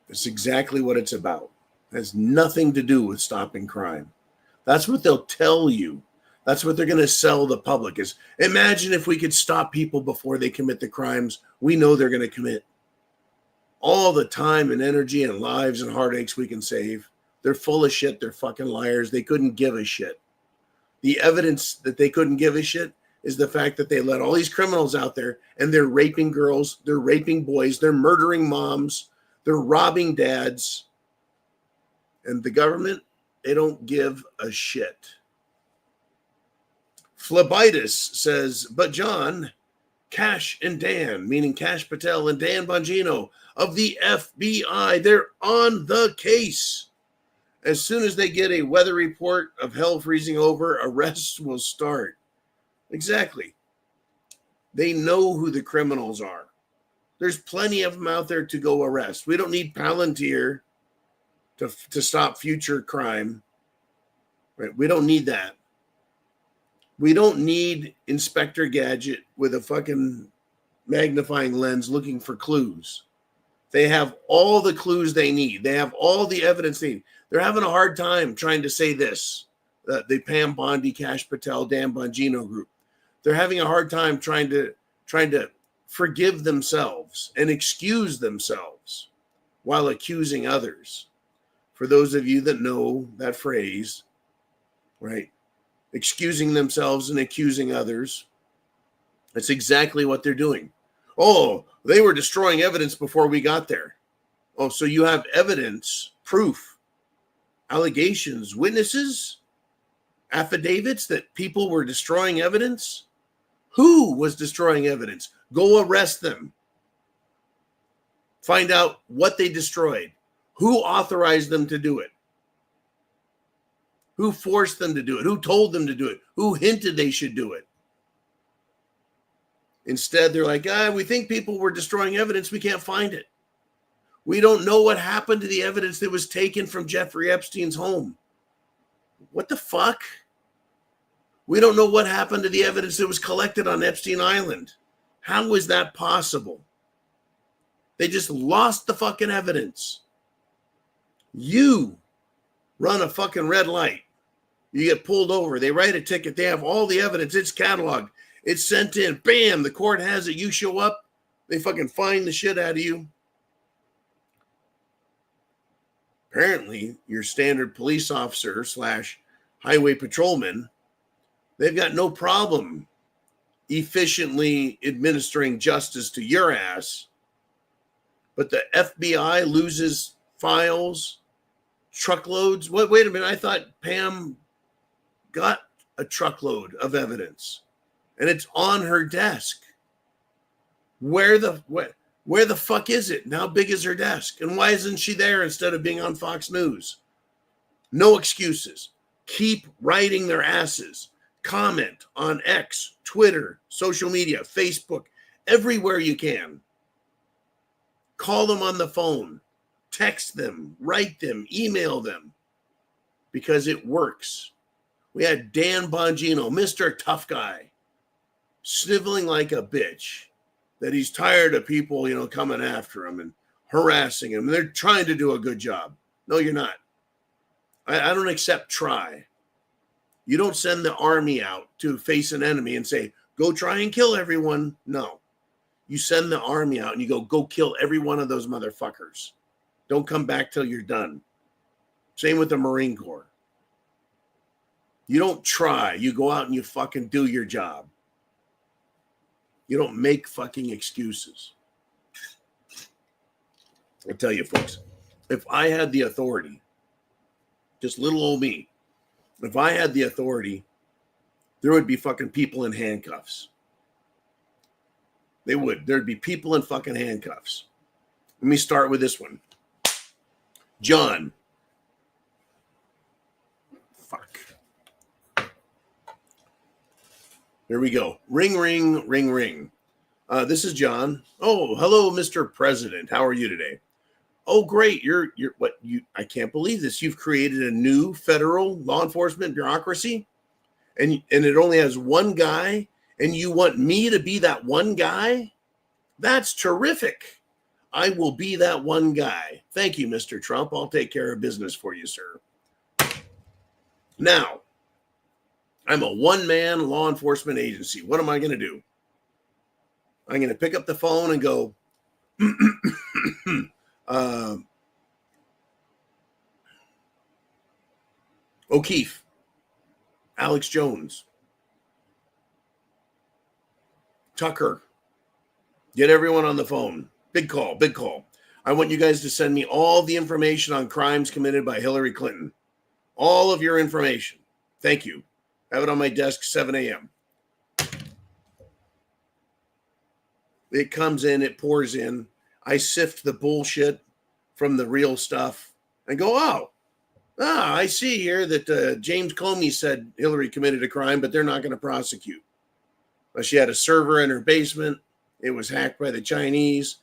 That's exactly what it's about. It has nothing to do with stopping crime. That's what they'll tell you. That's what they're going to sell the public is, imagine if we could stop people before they commit the crimes we know they're going to commit. All the time and energy and lives and heartaches we can save. They're full of shit. They're fucking liars. They couldn't give a shit. The evidence that they couldn't give a shit is the fact that they let all these criminals out there and they're raping girls, they're raping boys, they're murdering moms, they're robbing dads. And the government, they don't give a shit. Phlebitis says, but John, Cash and Dan, meaning Cash Patel and Dan Bongino of the FBI, they're on the case. As soon as they get a weather report of hell freezing over, arrests will start. Exactly. They know who the criminals are. There's plenty of them out there to go arrest. We don't need Palantir to stop future crime. Right? We don't need that. We don't need Inspector Gadget with a fucking magnifying lens looking for clues. They have all the clues they need. They have all the evidence they need. They're having a hard time trying to say this. The Pam Bondi, Cash Patel, Dan Bongino group. They're having a hard time trying to forgive themselves and excuse themselves while accusing others. For those of you that know that phrase, right? Excusing themselves and accusing others. That's exactly what they're doing. Oh, they were destroying evidence before we got there. Oh, so you have evidence, proof, allegations, witnesses, affidavits that people were destroying evidence? Who was destroying evidence? Go arrest them. Find out what they destroyed. Who authorized them to do it? Who forced them to do it? Who told them to do it? Who hinted they should do it? Instead, they're like, we think people were destroying evidence. We can't find it. We don't know what happened to the evidence that was taken from Jeffrey Epstein's home. What the fuck? We don't know what happened to the evidence that was collected on Epstein Island. How is that possible? They just lost the fucking evidence. You run a fucking red light. You get pulled over. They write a ticket. They have all the evidence. It's cataloged. It's sent in. Bam, the court has it. You show up. They fucking fine the shit out of you. Apparently, your standard police officer / highway patrolman, they've got no problem efficiently administering justice to your ass. But the FBI loses files, truckloads. Wait a minute. I thought Pam got a truckload of evidence and it's on her desk. Where the fuck is it? And how big is her desk? And why isn't she there instead of being on Fox News? No excuses. Keep writing their asses. Comment on X, Twitter, social media, Facebook, everywhere you can. Call them on the phone. Text them, write them, email them. Because it works. We had Dan Bongino, Mr. Tough Guy, sniveling like a bitch that he's tired of people, coming after him and harassing him. And they're trying to do a good job. No, you're not. I don't accept try. You don't send the army out to face an enemy and say, go try and kill everyone. No. You send the army out and you go kill every one of those motherfuckers. Don't come back till you're done. Same with the Marine Corps. You don't try. You go out and you fucking do your job. You don't make fucking excuses. I tell you, folks, if I had the authority, just little old me, if I had the authority, there would be fucking people in handcuffs. They would. There'd be people in fucking handcuffs. Let me start with this one. John. Fuck. There we go. Ring, ring, ring, ring. This is John. Oh, hello, Mr. President. How are you today? Oh, great. You're I can't believe this. You've created a new federal law enforcement bureaucracy, and it only has one guy, and you want me to be that one guy? That's terrific. I will be that one guy. Thank you, Mr. Trump. I'll take care of business for you, sir. Now, I'm a one-man law enforcement agency. What am I going to do? I'm going to pick up the phone and go, O'Keefe, Alex Jones, Tucker, get everyone on the phone. Big call, big call. I want you guys to send me all the information on crimes committed by Hillary Clinton. All of your information. Thank you. Have it on my desk, 7 a.m. It comes in, it pours in. I sift the bullshit from the real stuff and go, I see here that James Comey said Hillary committed a crime, but they're not going to prosecute. But she had a server in her basement. It was hacked by the Chinese.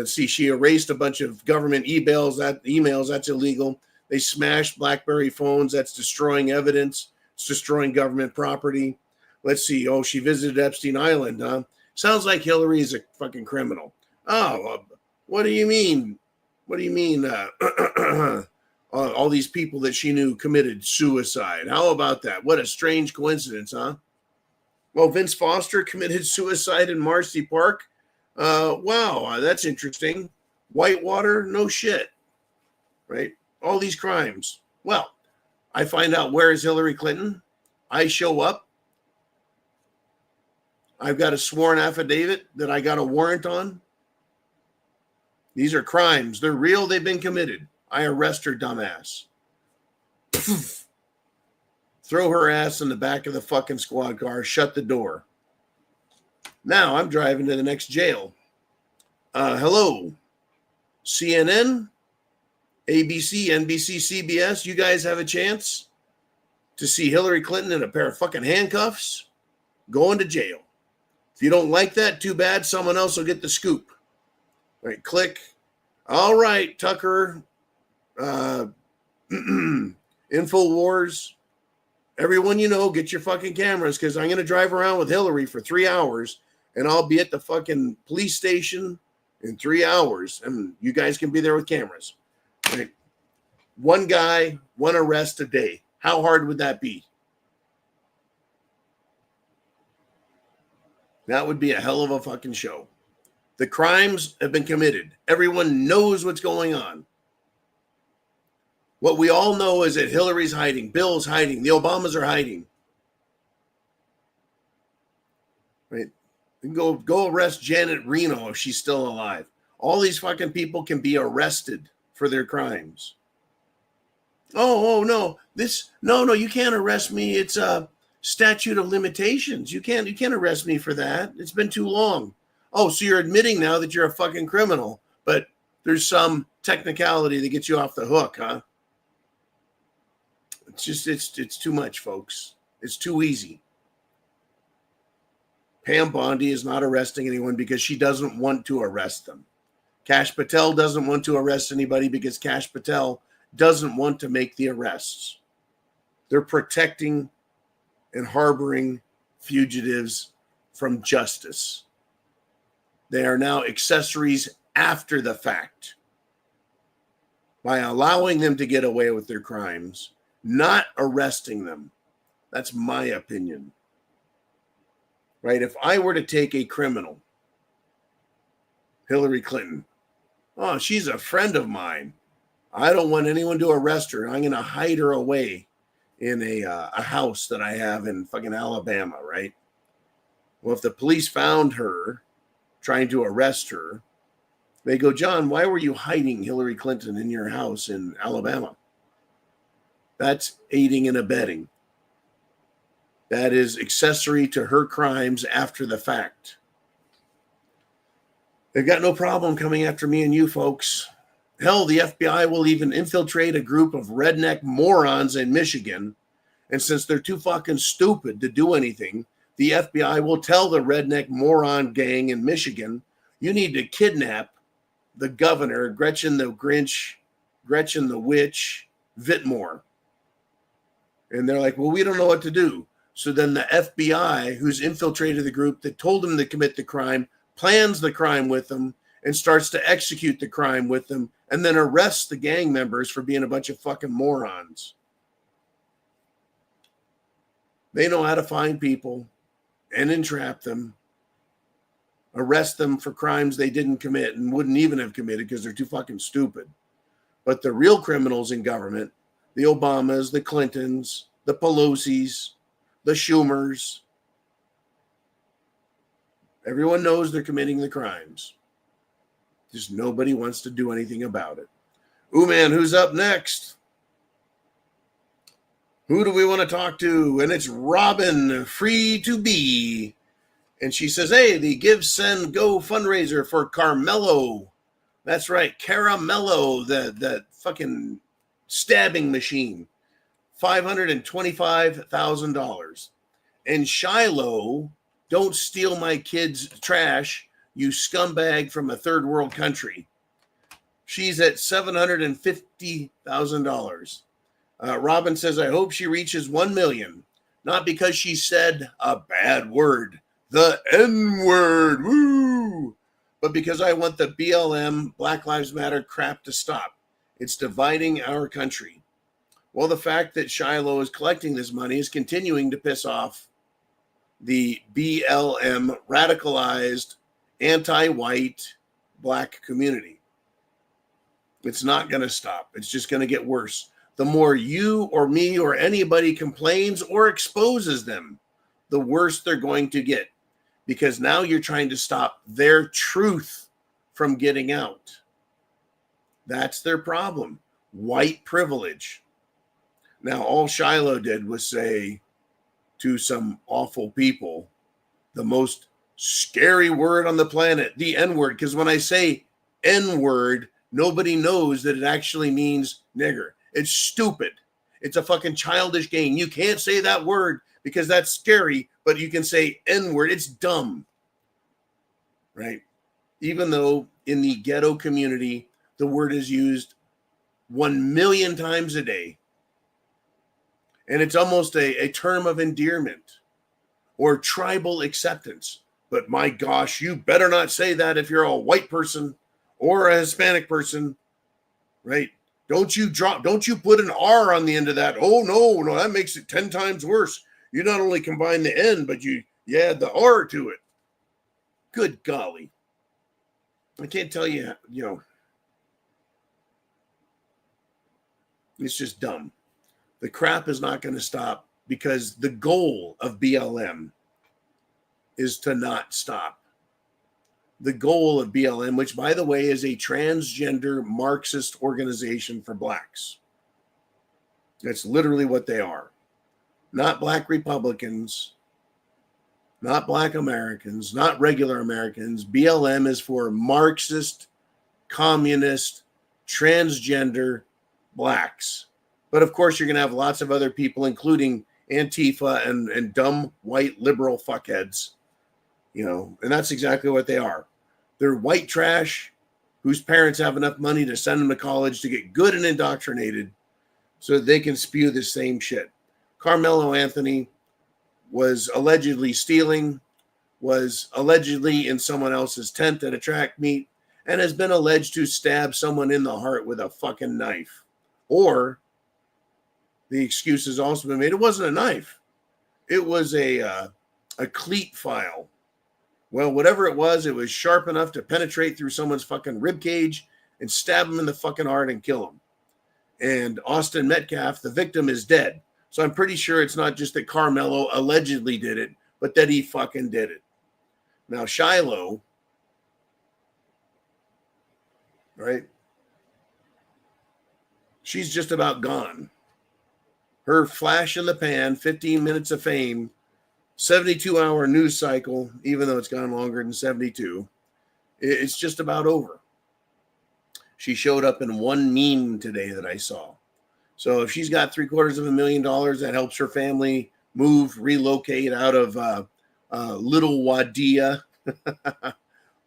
She erased a bunch of government emails. That's illegal. They smashed BlackBerry phones. That's destroying evidence. It's destroying government property. Let's see. Oh, she visited Epstein Island, huh? Sounds like Hillary is a fucking criminal. What do you mean? What do you mean? All these people that she knew committed suicide. How about that? What a strange coincidence, huh? Well, Vince Foster committed suicide in Marcy Park. Wow, that's interesting. Whitewater, no shit. Right? All these crimes. Well, I find out where is Hillary Clinton. I show up. I've got a sworn affidavit that I got a warrant on. These are crimes. They're real. They've been committed. I arrest her dumbass. Throw her ass in the back of the fucking squad car. Shut the door. Now I'm driving to the next jail. Hello, CNN, ABC, NBC, CBS. You guys have a chance to see Hillary Clinton in a pair of fucking handcuffs going to jail. If you don't like that, too bad. Someone else will get the scoop. All right, click. All right, Tucker, InfoWars, everyone you know, get your fucking cameras because I'm going to drive around with Hillary for 3 hours and I'll be at the fucking police station in 3 hours and you guys can be there with cameras. All right. One guy, one arrest a day. How hard would that be? That would be a hell of a fucking show. The crimes have been committed. Everyone knows what's going on. What we all know is that Hillary's hiding, Bill's hiding, the Obamas are hiding. Right? You can go arrest Janet Reno if she's still alive. All these fucking people can be arrested for their crimes. Oh no. No, you can't arrest me. It's a statute of limitations. You can't arrest me for that. It's been too long. Oh, so you're admitting now that you're a fucking criminal, but there's some technicality that gets you off the hook, huh? It's too much, folks. It's too easy. Pam Bondi is not arresting anyone because she doesn't want to arrest them. Kash Patel doesn't want to arrest anybody because Kash Patel doesn't want to make the arrests. They're protecting and harboring fugitives from justice. They are now accessories after the fact. By allowing them to get away with their crimes, not arresting them. That's my opinion. Right? If I were to take a criminal, Hillary Clinton, oh, she's a friend of mine. I don't want anyone to arrest her. I'm going to hide her away in a house that I have in fucking Alabama, right? Well, if the police found her trying to arrest her, they go, John, why were you hiding Hillary Clinton in your house in Alabama? That's aiding and abetting. That is accessory to her crimes after the fact. They've got no problem coming after me and you folks. Hell, the FBI will even infiltrate a group of redneck morons in Michigan. And since they're too fucking stupid to do anything, the FBI will tell the redneck moron gang in Michigan, you need to kidnap the governor, Gretchen the Grinch, Gretchen the Witch, Whitmore. And they're like, well, we don't know what to do. So then the FBI, who's infiltrated the group that told them to commit the crime, plans the crime with them and starts to execute the crime with them and then arrests the gang members for being a bunch of fucking morons. They know how to find people and entrap them, arrest them for crimes they didn't commit and wouldn't even have committed because they're too fucking stupid. But the real criminals in government, the Obamas, the Clintons, the Pelosi's, the Schumers, everyone knows they're committing the crimes. Just nobody wants to do anything about it. Ooh, man, who's up next? Who do we want to talk to? And it's Robin, free to be. And she says, hey, the Give, Send, Go fundraiser for Carmelo. That's right, Caramello, that fucking stabbing machine. $525,000. And Shiloh, don't steal my kids' trash, you scumbag from a third world country. She's at $750,000. Robin says, I hope she reaches 1 million. Not because she said a bad word, the N-word, woo! But because I want the BLM, Black Lives Matter crap to stop. It's dividing our country. Well, the fact that Shiloh is collecting this money is continuing to piss off the BLM radicalized, anti-white, black community. It's not going to stop. It's just going to get worse. The more you or me or anybody complains or exposes them, the worse they're going to get. Because now you're trying to stop their truth from getting out. That's their problem. White privilege. Now, all Shiloh did was say to some awful people, the most scary word on the planet, the N-word. Because when I say N-word, nobody knows that it actually means nigger. It's stupid. It's a fucking childish game. You can't say that word because that's scary, but you can say N-word. It's dumb, right? Even though in the ghetto community, the word is used 1 million times a day. And it's almost a term of endearment or tribal acceptance. But my gosh, you better not say that if you're a white person or a Hispanic person, right? Don't you put an R on the end of that. Oh, no, that makes it 10 times worse. You not only combine the N, but you add the R to it. Good golly. I can't tell you, it's just dumb. The crap is not going to stop because the goal of BLM is to not stop. The goal of BLM, which, by the way, is a transgender Marxist organization for blacks. That's literally what they are. Not black Republicans, not black Americans, not regular Americans. BLM is for Marxist, communist, transgender blacks. But of course, you're going to have lots of other people, including Antifa and dumb white liberal fuckheads, and that's exactly what they are. They're white trash whose parents have enough money to send them to college to get good and indoctrinated so that they can spew the same shit. Carmelo Anthony was allegedly stealing, was allegedly in someone else's tent at a track meet, and has been alleged to stab someone in the heart with a fucking knife. Or the excuse has also been made, it wasn't a knife. It was a cleat file. Well, whatever it was sharp enough to penetrate through someone's fucking rib cage and stab him in the fucking heart and kill him. And Austin Metcalf, the victim, is dead. So I'm pretty sure it's not just that Carmelo allegedly did it, but that he fucking did it. Now, Shiloh, right? She's just about gone. Her flash in the pan, 15 minutes of fame, 72-hour news cycle, even though it's gone longer than 72, It's just about over. She showed up in one meme today that I saw. So if she's got $750,000, that helps her family move, relocate out of little Wadia,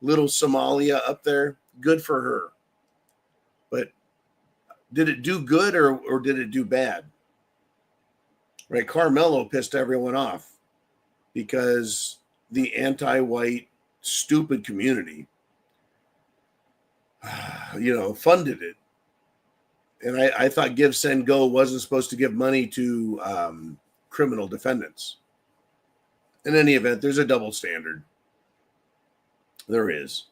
little Somalia up there. Good for her. But did it do good or did it do bad? Right? Carmelo pissed everyone off because the anti-white stupid community, funded it. And I thought Give, Send, Go wasn't supposed to give money to criminal defendants. In any event, there's a double standard. There is.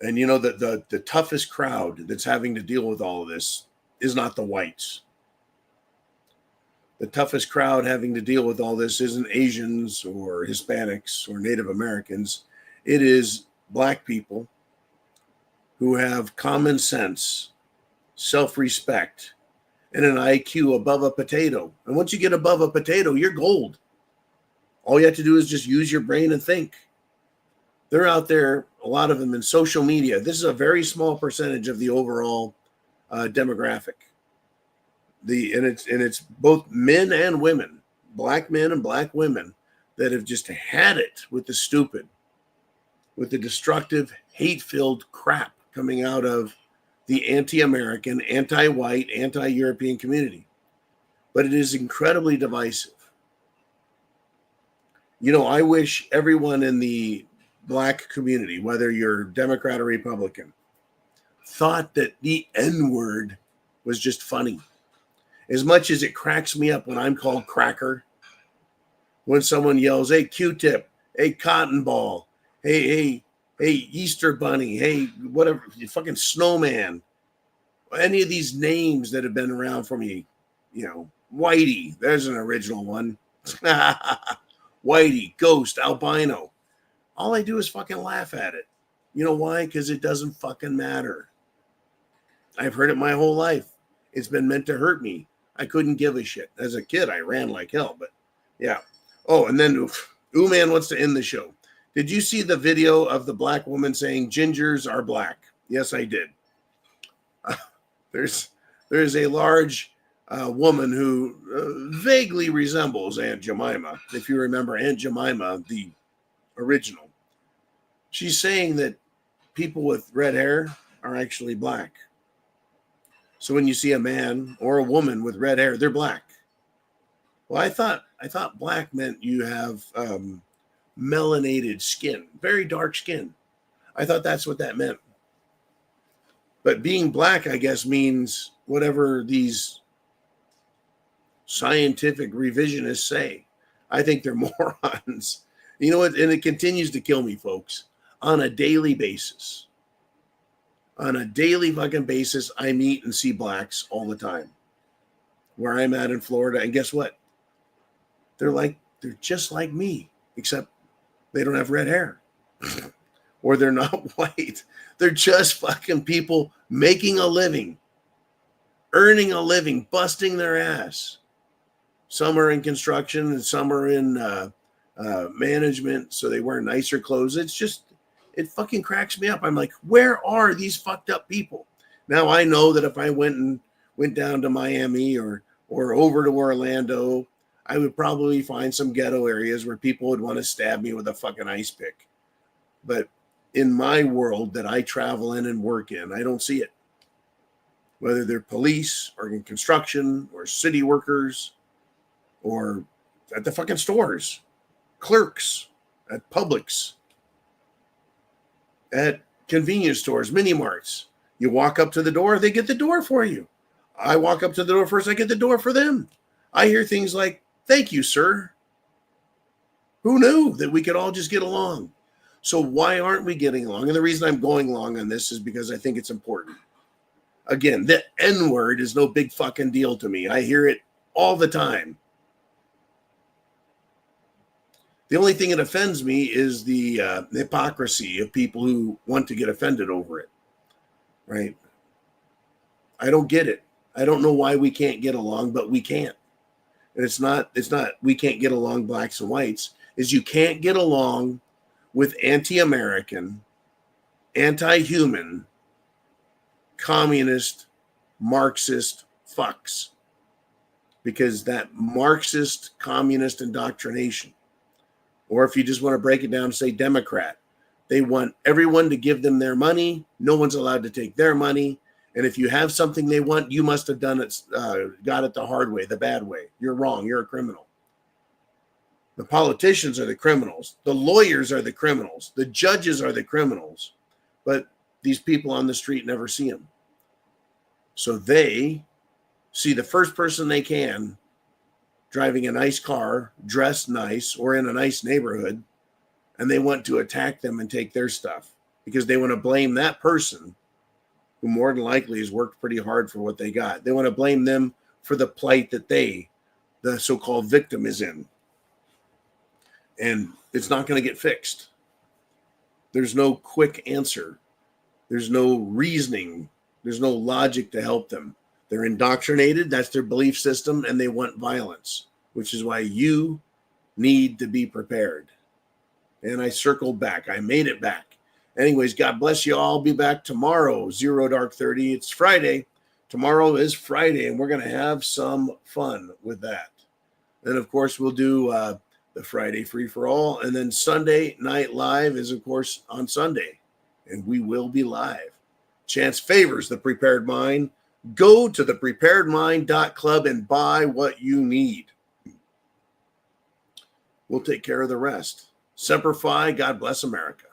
And the toughest crowd that's having to deal with all of this is not the whites. The toughest crowd having to deal with all this isn't Asians or Hispanics or Native Americans. It is black people who have common sense, self-respect, and an IQ above a potato. And once you get above a potato, you're gold. All you have to do is just use your brain and think. They're out there, a lot of them in social media. This is a very small percentage of the overall demographic. It's both men and women, black men and black women, that have just had it with the stupid, with the destructive, hate-filled crap coming out of the anti-American, anti-white, anti-European community. But it is incredibly divisive. I wish everyone in the black community, whether you're Democrat or Republican, thought that the N-word was just funny. As much as it cracks me up when I'm called cracker, when someone yells, hey, Q-tip, hey, cotton ball, hey, Easter bunny, hey, whatever, you fucking snowman, any of these names that have been around for me, Whitey, there's an original one. Whitey, ghost, albino. All I do is fucking laugh at it. You know why? Because it doesn't fucking matter. I've heard it my whole life. It's been meant to hurt me. I couldn't give a shit. As a kid, I ran like hell, but yeah. Oh, and then Ooh-Man wants to end the show. Did you see the video of the black woman saying gingers are black? Yes, I did. There's a large woman who vaguely resembles Aunt Jemima. If you remember Aunt Jemima, the original. She's saying that people with red hair are actually black. So when you see a man or a woman with red hair, they're black. Well, I thought black meant you have melanated skin, very dark skin. I thought that's what that meant. But being black, I guess, means whatever these scientific revisionists say. I think they're morons. You know what? And it continues to kill me, folks, on a daily basis. On a daily fucking basis, I meet and see blacks all the time. Where I'm at in Florida. And guess what? They're just like me, except they don't have red hair. Or they're not white. They're just fucking people making a living, earning a living, busting their ass. Some are in construction and some are in management, so they wear nicer clothes. It fucking cracks me up. I'm like, where are these fucked up people? Now I know that if I went down to Miami or over to Orlando, I would probably find some ghetto areas where people would want to stab me with a fucking ice pick. But in my world that I travel in and work in, I don't see it. Whether they're police or in construction or city workers or at the fucking stores, clerks at Publix, at convenience stores, mini marts. You walk up to the door, they get the door for you. I walk up to the door first, I get the door for them. I hear things like, thank you, sir. Who knew that we could all just get along? So why aren't we getting along? And the reason I'm going long on this is because I think it's important. Again, the N-word is no big fucking deal to me. I hear it all the time. The only thing that offends me is the hypocrisy of people who want to get offended over it, right? I don't get it. I don't know why we can't get along, but we can't. And it's not we can't get along blacks and whites. Is you can't get along with anti-American, anti-human, communist, Marxist fucks. Because that Marxist, communist indoctrination, or if you just want to break it down, say Democrat, they want everyone to give them their money. No one's allowed to take their money. And if you have something they want, you must have done it, got it the hard way, the bad way. You're wrong. You're a criminal. The politicians are the criminals. The lawyers are the criminals. The judges are the criminals. But these people on the street never see them. So they see the first person they can driving a nice car, dressed nice, or in a nice neighborhood, and they want to attack them and take their stuff because they want to blame that person who more than likely has worked pretty hard for what they got. They want to blame them for the plight that the so-called victim, is in. And it's not going to get fixed. There's no quick answer. There's no reasoning. There's no logic to help them. They're indoctrinated. That's their belief system, and they want violence, which is why you need to be prepared. And I circled back. I made it back. Anyways, God bless you all. I'll be back tomorrow, 0 Dark 30. It's Friday. Tomorrow is Friday, and we're going to have some fun with that. And, of course, we'll do the Friday Free for All. And then Sunday Night Live is, of course, on Sunday. And we will be live. Chance favors the Prepared Mind. Go to thepreparedmind.club and buy what you need. We'll take care of the rest. Semper Fi, God bless America.